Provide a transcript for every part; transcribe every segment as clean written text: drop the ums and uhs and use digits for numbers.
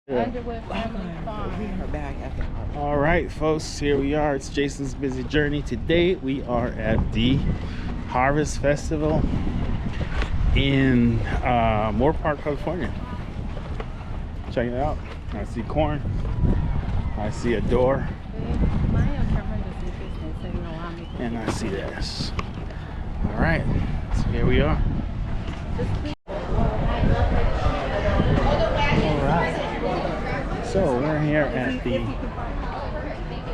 Underwood Family Farm. All right, folks, here we are. It's Jason's Busy Journey. Today we are at the Harvest Festival in Moore Park, California. Check it out. I see corn. I see a door. And I see this. All right, so here we are. So we're here at the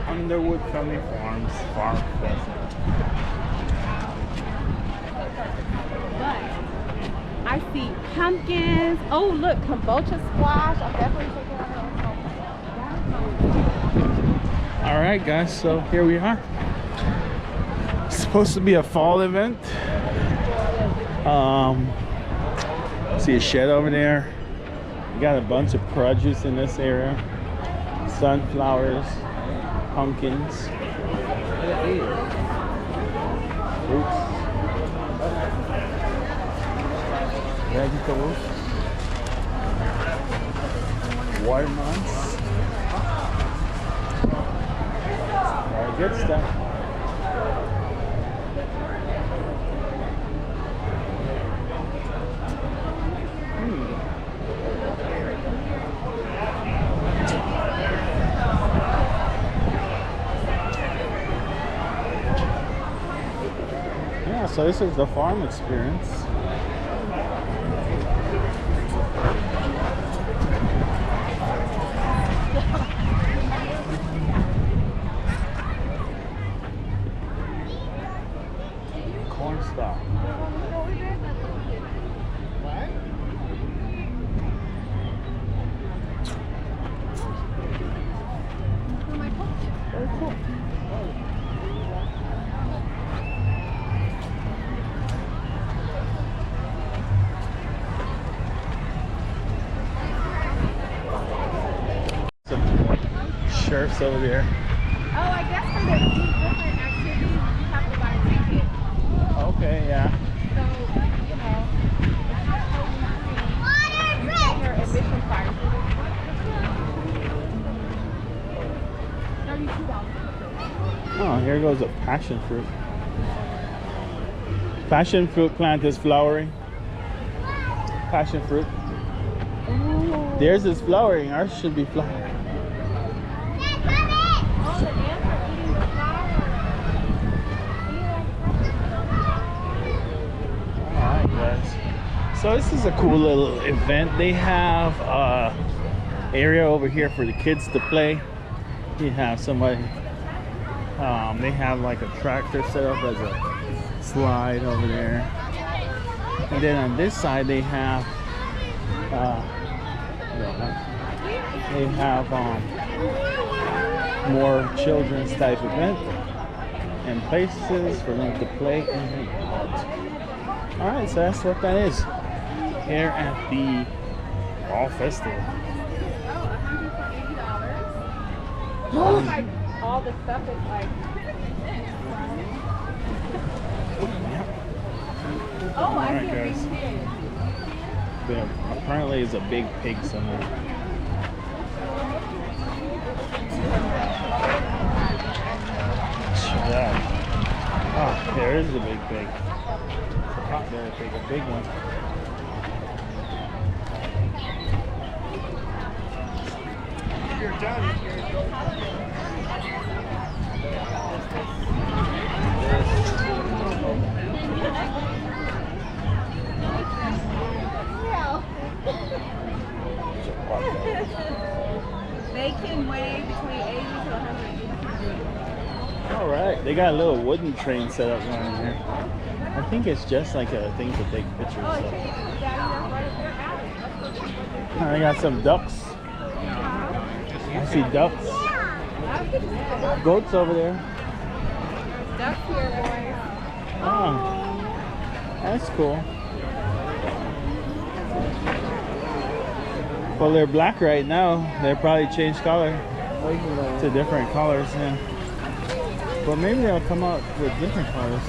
Underwood Family Farms Farm Festival. I see pumpkins. Oh, look, kombucha squash. I'm definitely taking one. All right, guys. So here we are. It's supposed to be a fall event. See a shed over there. We got a bunch of produce in this area. Sunflowers, pumpkins, fruits, vegetables, watermelons. All good stuff. So this is the farm experience. Corn stalk. What? Very cool. Shirts over there. Oh, I guess for the different activities, you have to buy a ticket. Okay, yeah. So, you know, it's not totally free. You pay your admission price. $32. Oh, here goes a passion fruit. Passion fruit plant is flowering. Passion fruit. Ooh. Theirs is flowering. Ours should be flowering. So this is a cool little event. They have area over here for the kids to play. You have somebody, they have like a tractor set up as a slide over there. And then on this side they have more children's type event and places for them to play and hang out. All right, so that's what that is here at the Fall Festival. Oh, like all the stuff is like. Oh, I see a big pig. There apparently is a big pig somewhere. Yeah. Oh, there is the big pig. There, a big one. You're done. They can weigh between 80 to 100. All right, they got a little wooden train set up around here. I think it's just like a thing to take pictures of. I got some ducks. I see ducks. Goats over there. Ducks here, boys. Oh, that's cool. Well, they're black right now. They'll probably change color to different colors, yeah. But maybe they'll come out with different colors.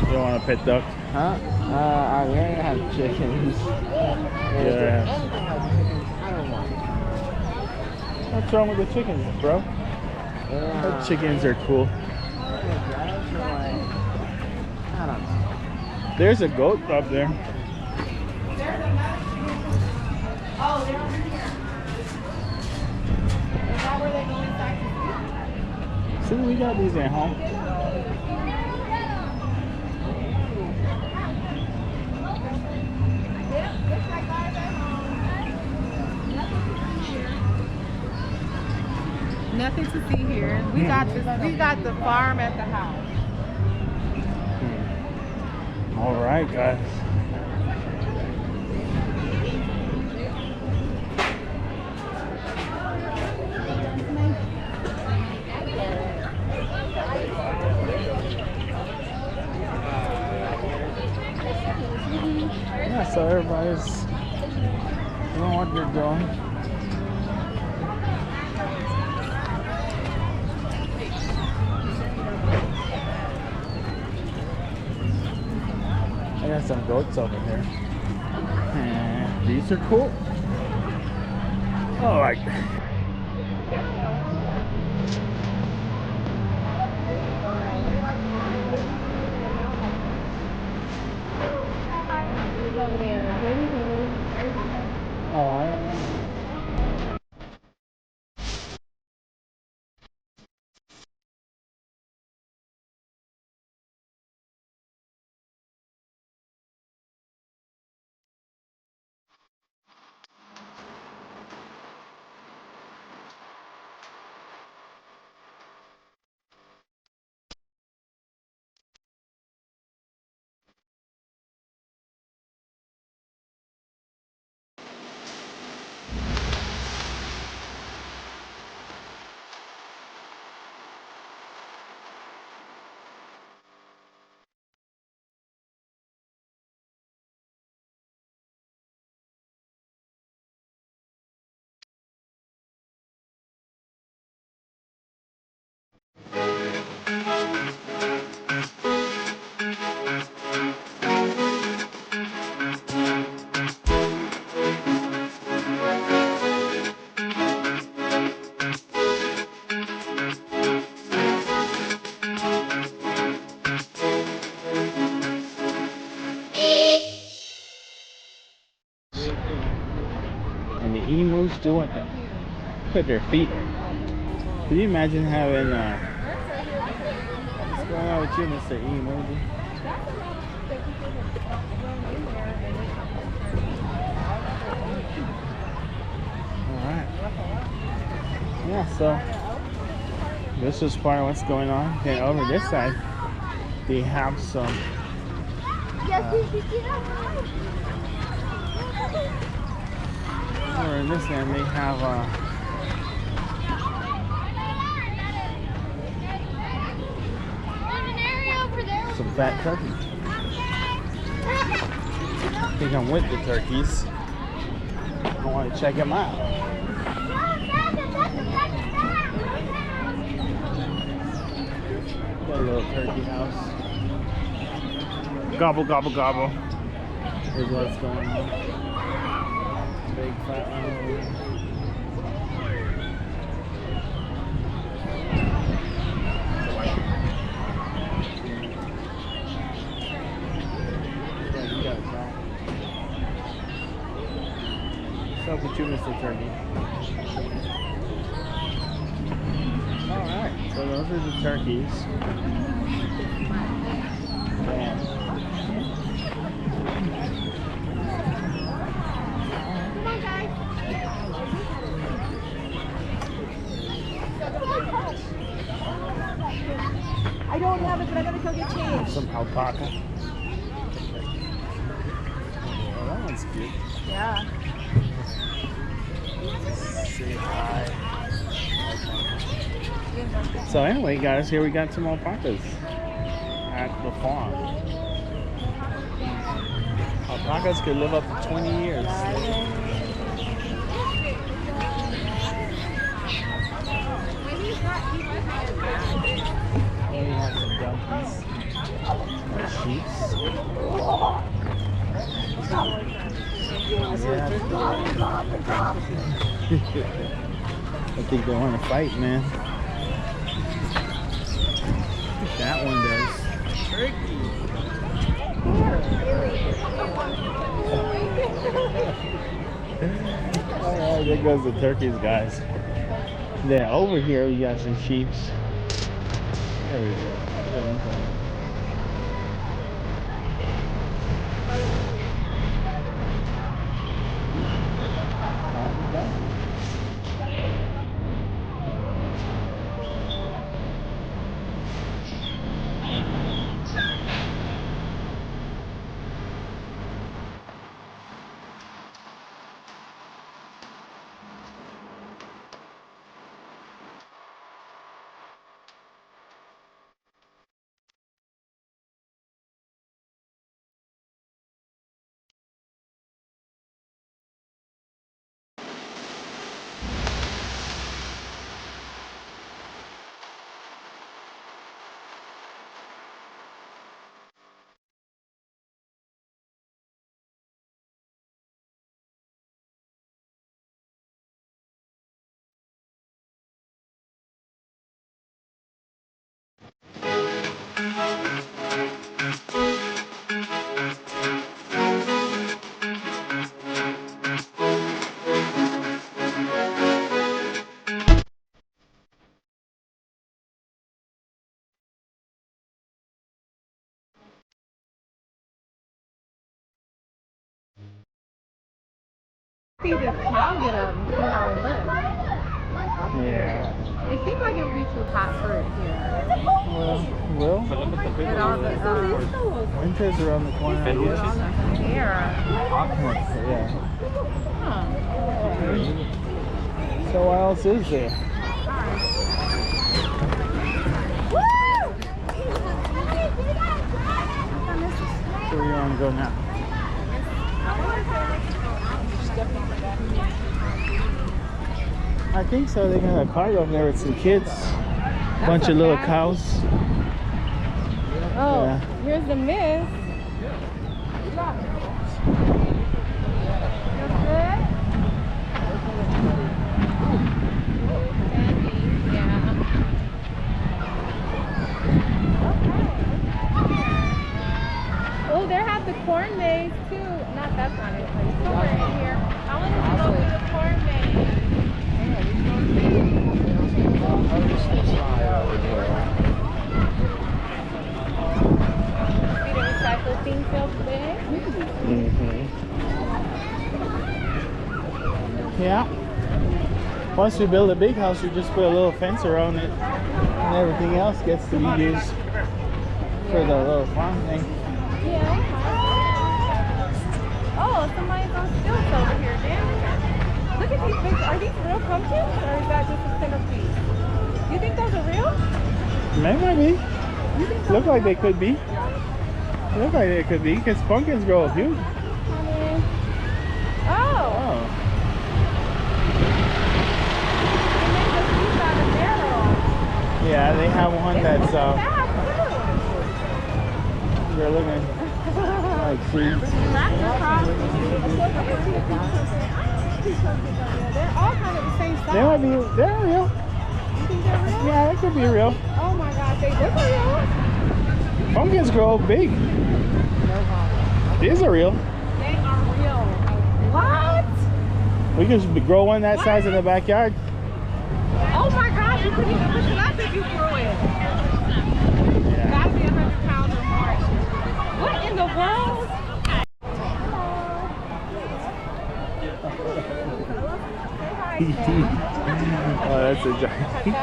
You don't want to pet duck? Huh? I didn't have chickens. Yeah. Anything has chickens, I don't want it. What's wrong with the chickens, bro? The chickens are cool. I don't know. There's a goat up there. Oh, they're over here. Is that where they go inside? See, we got these at home. Nothing to see here. We got this. We got the farm at the house. All right, guys. Yeah, so everybody's doing what they're doing. I got some goats over here. And these are cool. Oh, like. And the emus doing it with their feet. Can you imagine having what's going on with you, Mr. Emu? Alright. Yeah, so this is part of what's going on. And over this side they have some over in this end they have some fat turkeys. I think I'm with the turkeys. I want to check them out. Got a little turkey house. Gobble, gobble, gobble. Here's what's going on. Big fat one over here. Yeah, you got it, pal. What's up with you, Mr. Turkey? Alright, so those are the turkeys. And I don't have it, but I gotta go get changed. some alpaca. Oh, that one's cute. Yeah. Say hi. So anyway, guys, here we got some alpacas at the farm. Alpacas could live up to 20 years. Here we have some donkeys, or sheeps. I think they want to fight, man. That one does. Alright, there goes the turkeys, guys. Then over here we got some sheeps. There we go. See this cow get up and sit on the left. Yeah. It seems like it would be too hot for it here. Well, With all the winter's around the corner, I guess. air. Yeah. Huh. So what else is there? So where you want to go now? I think so. They got a car over there with some kids. Bunch of little cows. Oh, Yeah. here's the miss. Oh, they have the corn maze too. Not that's not it. But it's somewhere in here. I want to go to the corn maze. See the recycled thing filled today? Yeah. Once we build a big house, we just put a little fence around it, and everything else gets to be used for the little farm thing. Yeah. Oh, somebody's on stilts over here, damn it. Look at these big, are these real pumpkins or is that just a centerpiece? You think those are real? Maybe. You think those Look are like they real? could be. Look like they could be, because pumpkins grow huge. Oh. Oh. They made the seeds out of barrel. Yeah, they have one that's they're looking like seeds. That's the problem. They're all kind of the same size. They're real. You think they're real? Yeah, they could be real. Oh my gosh, they look real. Pumpkins grow big. These are real. They are real. What? We can grow one that size in the backyard. Oh my gosh, you couldn't even listen up if you threw it. Yeah. Gotta be 100 pounds or more. What in the world? Oh, that's a giant.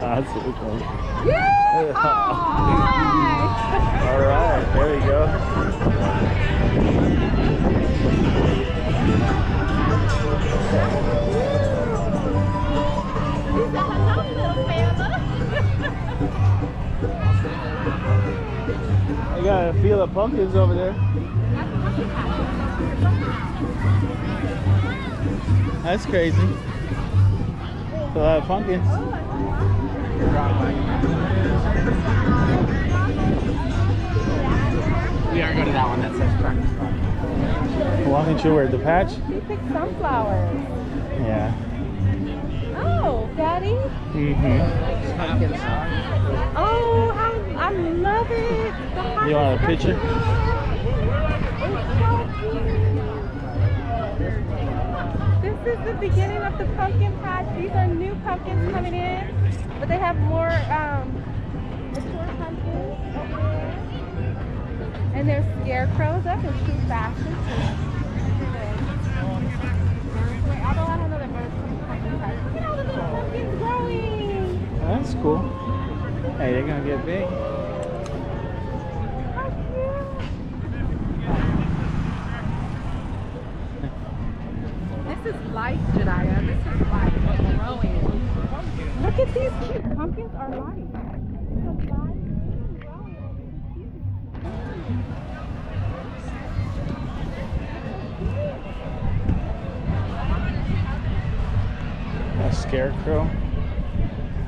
That's so cool. All right, there we go. I got a field of pumpkins over there. That's crazy. A lot of pumpkins. We are going to that one that says practice spot. Walking through where the patch? You picked sunflowers. Yeah. Oh, Daddy. Pumpkin sauce. Oh, I love it. The You want a picture? This is the beginning of the pumpkin patch. These are new pumpkins coming in, but they have more mature pumpkins over there. And there's scarecrows up in true fashion too. Although I don't know that birds come to pumpkin patch. Look at all the little pumpkins growing. Oh, that's cool. Hey, they're gonna get big. How cute. This is life, Jediah. This is life. What's growing. Look at these cute pumpkins are life. It's a life growing. A scarecrow,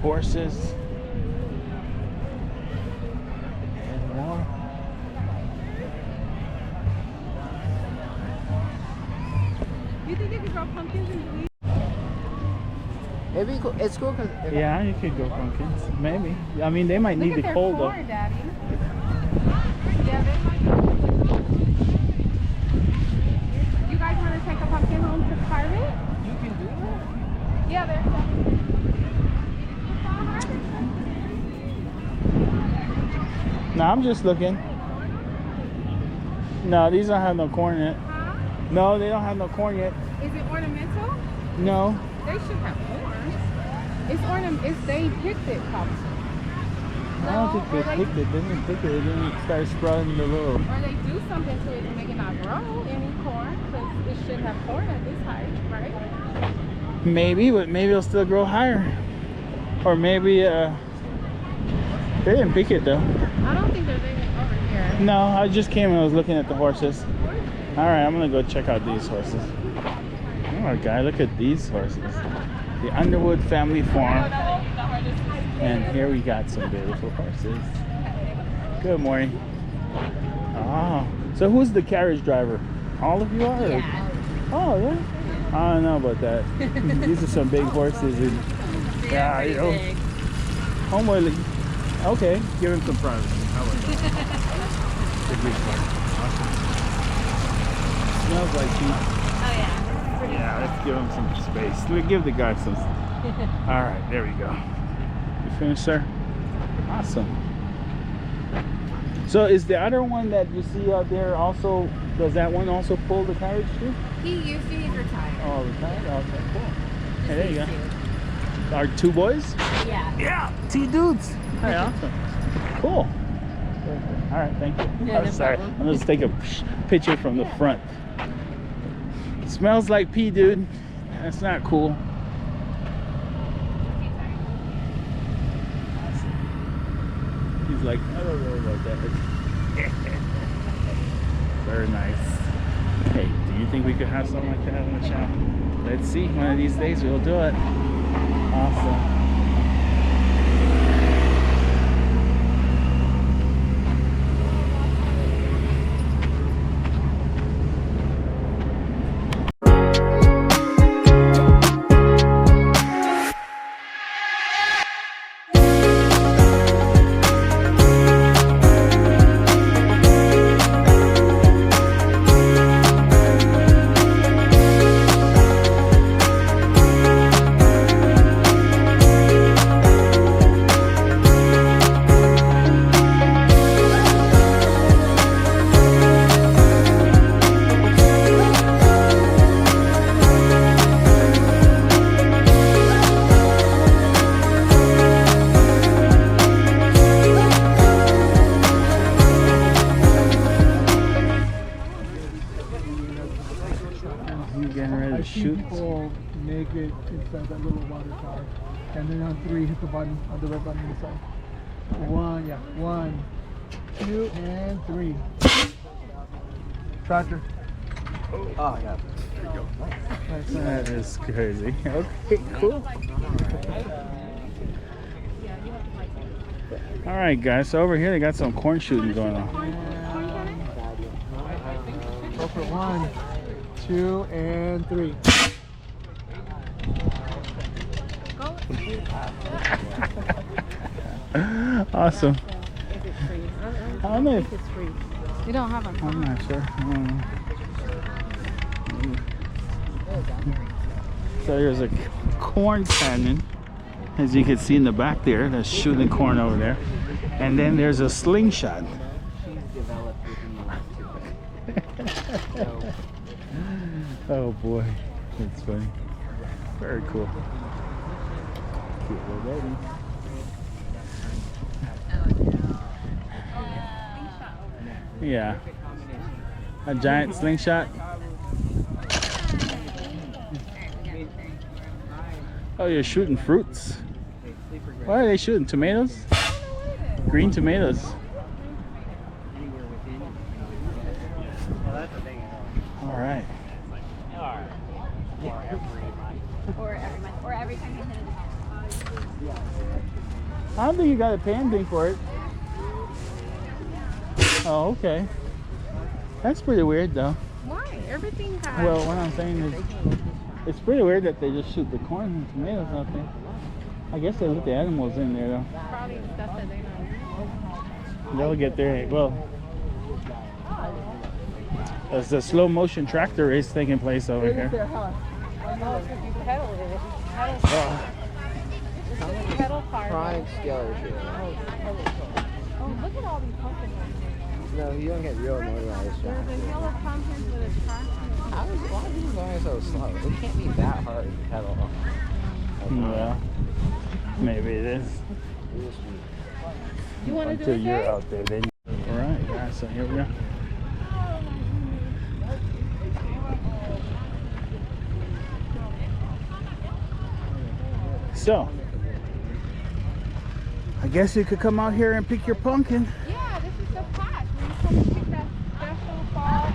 horses, and more. Do you think they could grow pumpkins in Belize? It'd be cool. It's cool because Yeah, you could go pumpkins. Maybe. I mean, they might need Look the at their cold though. corn, Daddy. Yeah, they might. You guys want to take a pumpkin home to carve it? you can do that. Yeah, they're No, I'm just looking. No, these don't have no corn yet. Huh? No, they don't have no corn yet. Is it ornamental? No. They should have corn. It's they picked it, probably. I don't think they picked it. They didn't pick it. They didn't start sprouting the little. Or they do something to it to make it not grow any corn, because it should have corn at this height, right? Maybe, but maybe it'll still grow higher. Or maybe, they didn't pick it though. I don't think there's any over here. No, I just came and I was looking at the horses. All right, I'm gonna go check out these horses. Oh, guy, look at these horses. The Underwood family farm. And here we got some beautiful horses. Good morning. Oh, so who's the carriage driver? All of you are? or- Yeah. Oh, yeah. I don't know about that. These are some big horses. And, yeah, you know. Homeboy, okay, give him some privacy. How about that? Good, good, good. Awesome. Smells like cheese. Oh, yeah. Yeah, let's give him some space. Let's give the guy some. All right, there we go. You finished, sir? Awesome. So is the other one that you see out there also, does that one also pull the carriage too? He used to, he's retired. Oh, retired? Okay, cool. Hey, there you These go. Our two boys? two. Yeah. Yeah, two dudes. Hey, awesome. Cool. All right, thank you. Yeah, Oh, no sorry, problem. I'm just take a picture from the front. Smells like pee, dude. That's not cool. He's like, I don't know about that. Very nice. Hey, do you think we could have something like that in the shop? Let's see. One of these days we'll do it. Awesome. You getting ready to I've seen shoot? people naked inside that little water tower. And then on 3, hit the button, on the red button on the side. 1, yeah. 1, 2, and 3. Tractor. Oh, yeah. That is crazy. Okay, cool. All right, guys. So over here they got some corn shooting going on. Go for 1, 2, and 3. Awesome. I don't know if It's free. You don't have them. I'm not sure. So there's a corn cannon, as you can see in the back there, that's shooting corn over there. And then there's a slingshot. Oh boy, that's funny. Very cool. Cute little baby. Yeah. A giant slingshot. Oh, you're shooting fruits. Why are they shooting tomatoes? Green tomatoes. All right. Or every time you hit it. I don't think you got to pay anything for it. Oh, okay. That's pretty weird, though. Why? Everything has. Well, what I'm saying is, it's pretty weird that they just shoot the corn and tomatoes out there. I guess they let the animals in there, though. Probably stuff that they know. They'll get there. Well, there's a slow motion tractor race taking place over here. Oh, because you pedal it. Oh, Pedal car. Prime skillers here. Oh, look at all these pumpkins. No, you don't get real motorized. There's a hill of pumpkins with a tractor. Why are you going so slow? It can't be that hard to pedal. well, maybe it is. You want to do Until it, you're Jay? out there, then. All right, guys. So here we go. So, I guess you could come out here and pick your pumpkin. Yeah, this is the patch. Where you come to pick that special fall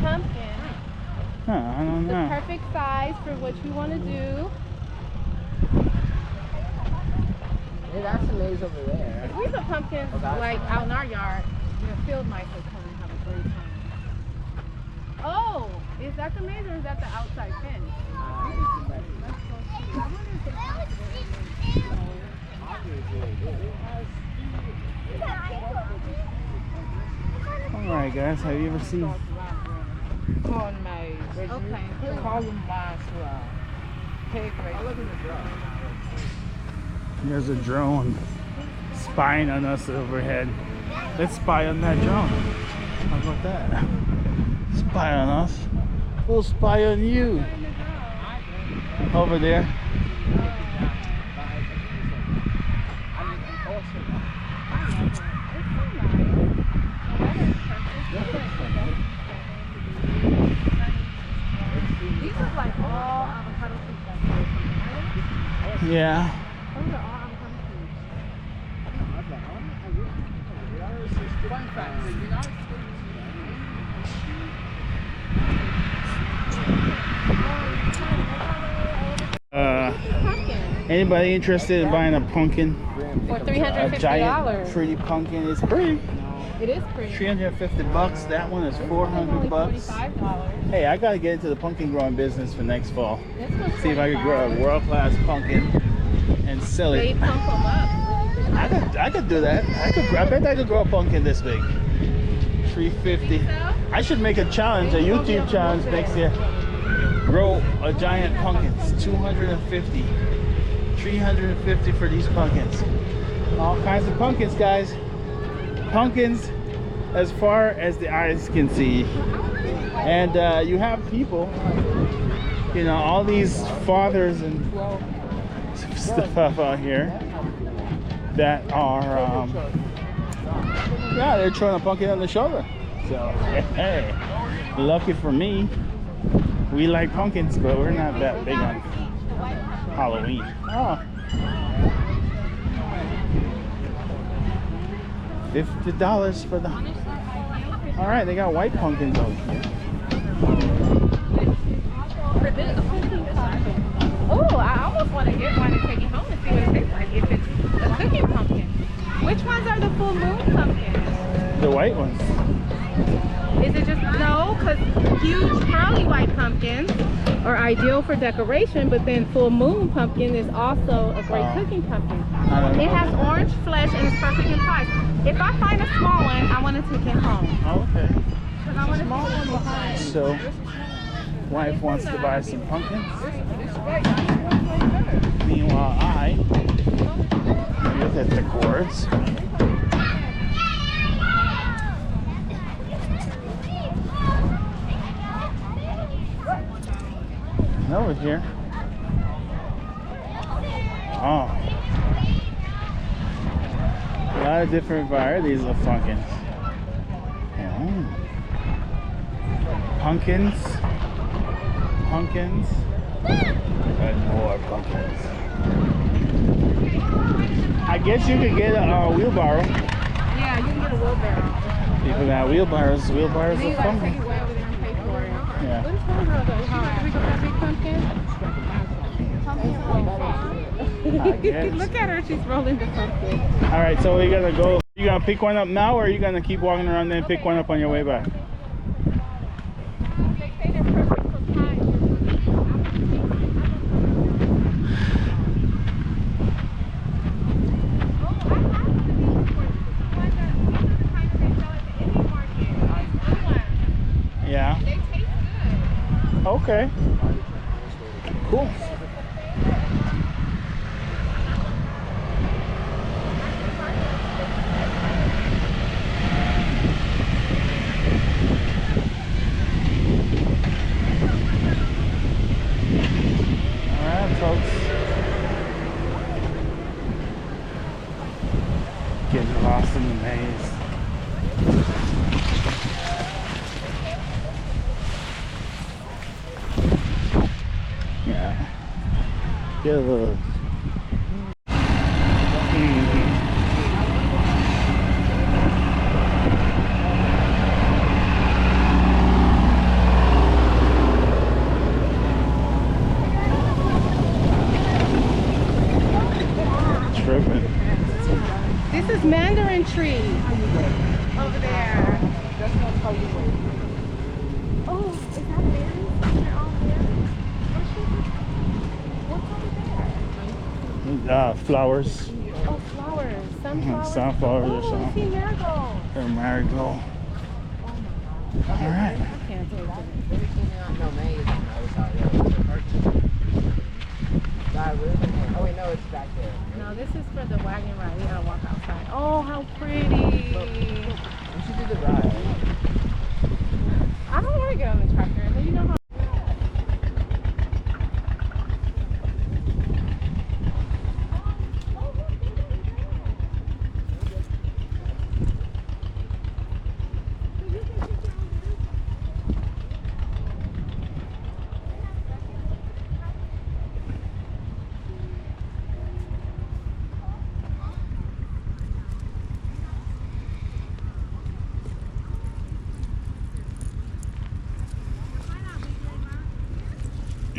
pumpkin. Huh, I don't The know. perfect size for what you want to do. Hey, that's the maze over there. If we put pumpkins like out in our yard, the field mice will come and have a great time. Oh, is that the maze or is that the outside fence? Let's go see. I wonder if they have All right, guys. Have you ever seen? Corn maze. Okay. Column mice. Pig race. There's a drone spying on us overhead. Let's spy on that drone. How about that? Spy on us. We'll spy on you. Over there. These are like all avocado seeds that fall from the Yeah. Those are all avocado seeds. Fun fact, the United States Pumpkin Anybody interested in buying a pumpkin? for A $350. giant pretty pumpkin. It's pretty. It is pretty. $350. That one is Only $400. $45. Hey, I gotta get into the pumpkin growing business for next fall. This one's See if I could grow a 25. world-class pumpkin and sell They it. pump them up. I could do that. I bet I could grow a pumpkin this big. $350. I should make a challenge, a YouTube challenge next year. Grow a giant pumpkin. It's $250. $350 for these pumpkins. All kinds of pumpkins, guys. Pumpkins as far as the eyes can see. And you have people, you know, all these fathers and stuff out here that are, yeah, they're throwing a pumpkin on the shoulder. So, hey, lucky for me, we like pumpkins, but we're not that big on Halloween. Oh. $50 for the. All right, they got white pumpkins over here. Oh, I almost want to get one and take it home and see what it tastes like. If it's a cooking pumpkin. Which ones are the full moon pumpkins? The white ones. Is it just no? Because huge pearly white pumpkins are ideal for decoration, but then full moon pumpkin is also a great cooking pumpkin. I don't know. It has orange flesh and it's perfect in pies. If I find a small one, I want to take it home. Oh, okay. Because I want to small one behind. So, wife wants to buy some pumpkins. Meanwhile, I look at the gourds. And over here. Oh. A lot of different varieties of pumpkins. Oh. Pumpkins. Pumpkins. And more pumpkins. I guess you could get a wheelbarrow. Yeah, you can get a wheelbarrow. People got wheelbarrows. Wheelbarrows You are gotta pumpkin. take it way over there and pay for it. Yeah. What is homegirl though? Can we go that big pumpkin? I guess. Look at her, she's rolling the pumpkin. All right, so we're gonna go. You gonna pick one up now, or are you gonna keep walking around there and pick one up on your way back? They say they're perfect for pie. Yeah. They taste good. Okay. Cool. All right, folks. Getting lost in the maze. Yeah. Get a little. Tripping. This is mandarin tree over there. Oh, is that berries? They're all berries. What's over there? Flowers. Oh, flowers. Sunflowers. Sunflowers or Oh, I something. see marigolds. Or marigold. All right. I can't take it. No, maize. Oh, wait, no, it's back there. No, this is for the wagon ride. We gotta walk outside. Oh, how pretty. We should do the ride. I don't want to get on the tractor. And then you know how.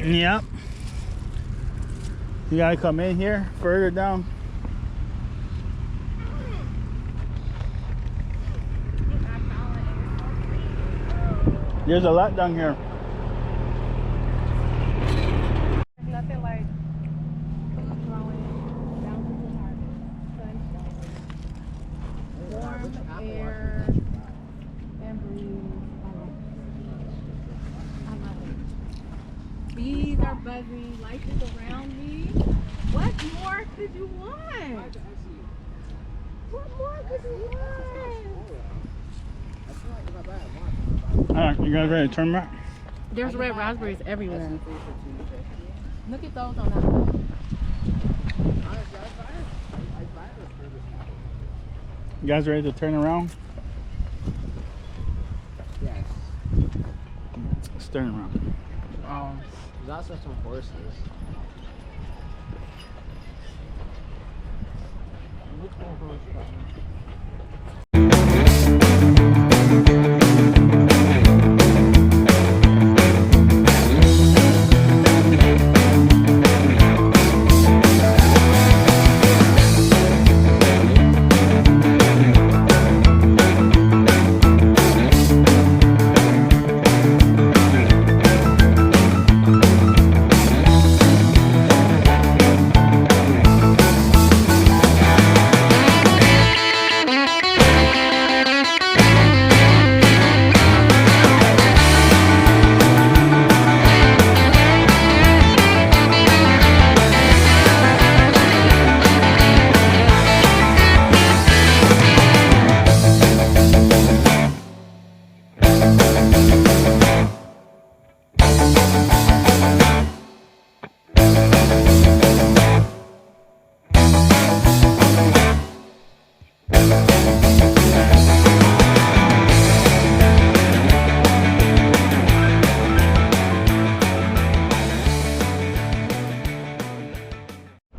Yep. You gotta come in here further down. There's a lot down here. There's nothing like growing down to the harvest. Sunshine. Warm air and breeze. I love it. Bees are buzzing, life is around me. What more could you want? What more could you want? Alright, you guys ready to turn back? There's red raspberries everywhere. Look at those on that one. You guys ready to turn around? Yes. Let's turn around. There's also some horses. Which one horse?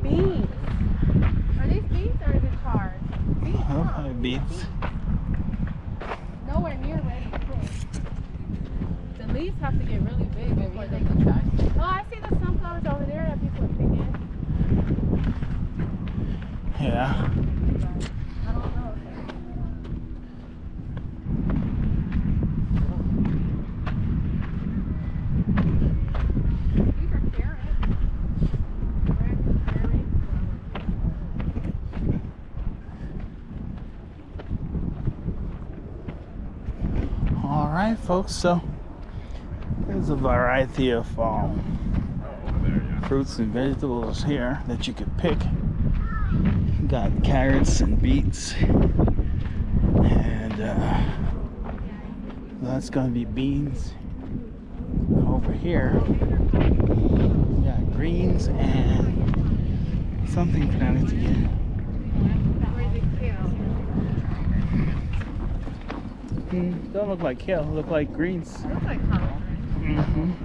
Beans. Are these beans or is it chard? Beans. Okay, beans. Nowhere near ready to cook. The leaves have to get really big before they can touch. Oh, I see the sunflowers over there that people are picking. Yeah. I don't know. These are carrots. Red carrots. All right, folks. So there's a variety of fruits and vegetables here that you could pick. Got carrots and beets, and that's gonna be beans. Over here, we got greens and something planted to get. Don't look like kale, look like greens. It looks like pomegranate.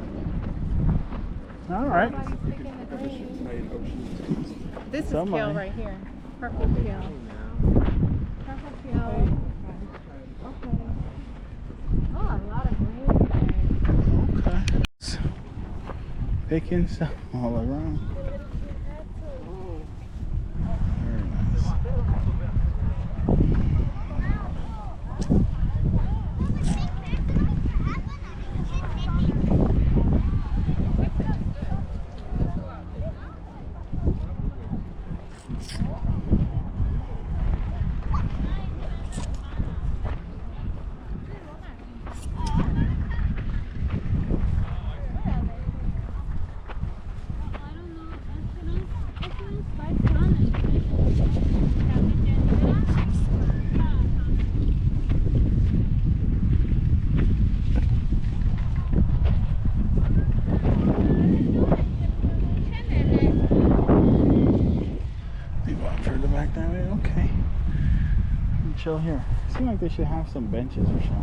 All right. Nobody's picking the greens. This is Somebody. kale right here. Purple kale. Purple kale. Okay. Oh, a lot of greens. Okay. Picking stuff all around. Very nice. They walk further back that way? Okay. And chill here. Seems like they should have some benches or something.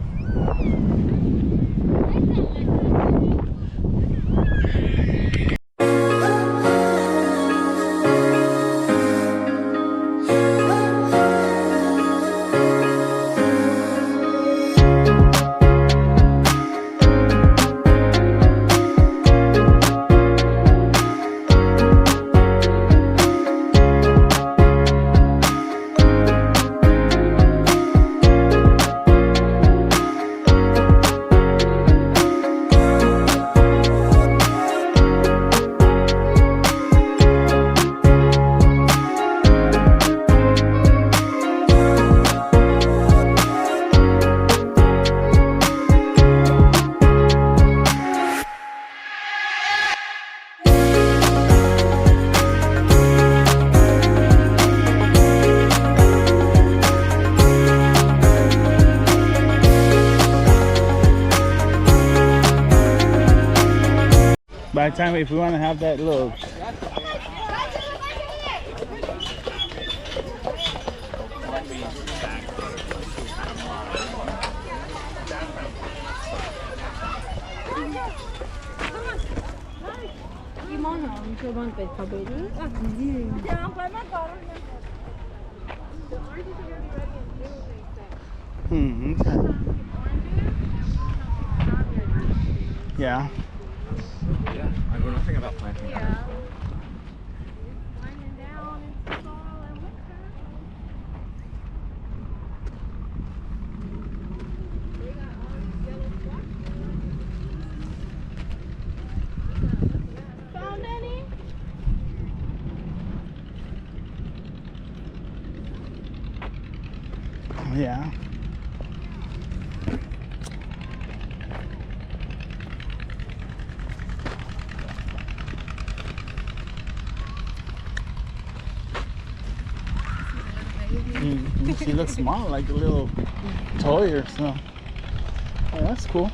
By the time, if we want to have that little okay. Yeah. Yeah, I know nothing about planting. Yeah. Winding down into fall and winter. They got all these yellow squashes. Found any? Yeah. She looks small, like a little toy or something. Oh, that's cool.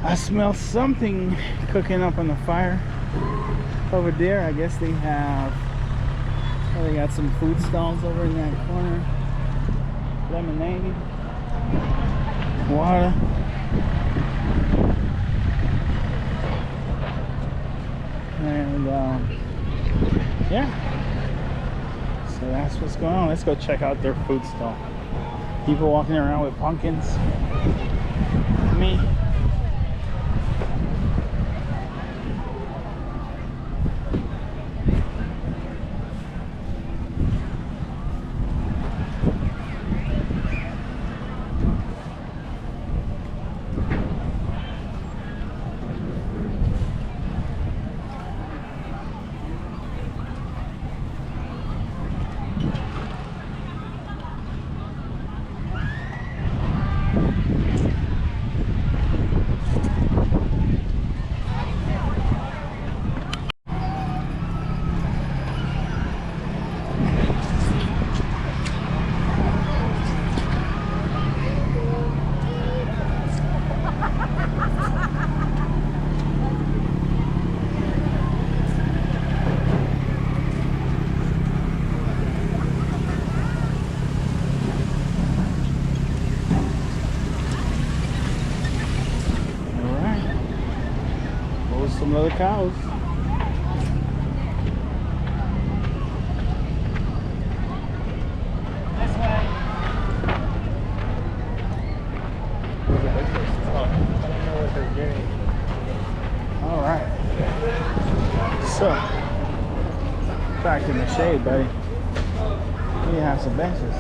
I smell something cooking up on the fire over there. I guess they have, oh, they got some food stalls over in that corner. Lemonade, water. And yeah, so that's what's going on. Let's go check out their food stall. People walking around with pumpkins. Me. Some other cows. All right. So, back in the shade, buddy. We have some benches.